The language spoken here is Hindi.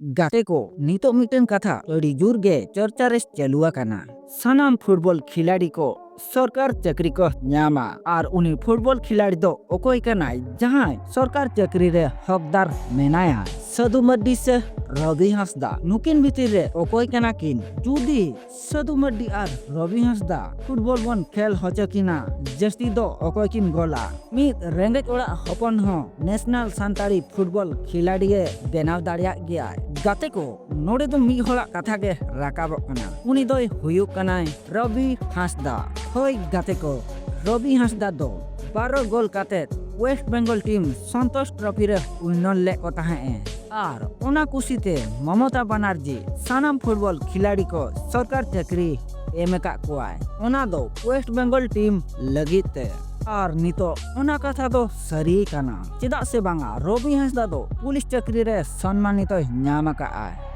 गाते को नितो मिटन कथा अड़ी जोर गे चर्चा रे चलुआ काना। सनाम फुटबॉल खिलाड़ी को सरकार चाकरी को न्यामा और उनी फुटबॉल खिलाड़ी दो ओकोई कानाय जहां सरकार चाकरी रे हकदार मेनाया। साधु मर्डी से रवि हंसदा नुकिन भीतर रे ओकोई काना किन जुदी साधु मर्डी और रवि हंसदा फुटबॉल बन खेल होचकिना जस्ती दो ओकोई किन गोला मित रेंगेज ओड़ा हपन हो नेशनल संताली फुटबॉल खिलाड़ी बेनाव दाड़िया गया। गाते को नोड़े दो मी होला कथा के राकाबो कना उनी दोय हुयुक कनाय रवि हंसदा। होय गाते को रवि हंसदा दो 12 गोल काते वेस्ट बेंगल टीम संतोष ट्रॉफी रे उन्नल ले को ताहे और ओना कुसीते ममता बनर्जी सानाम फुटबॉल खिलाड़ी को सरकार चाकरी एमेका कोआय ओना दो वेस्ट बेंगल टीम लगिते और नितो ओना कथा दो सरी काना चेदा से बांगा रवि हंसदा दो पुलिस चाकरी रे सम्मानित न्यामका आय।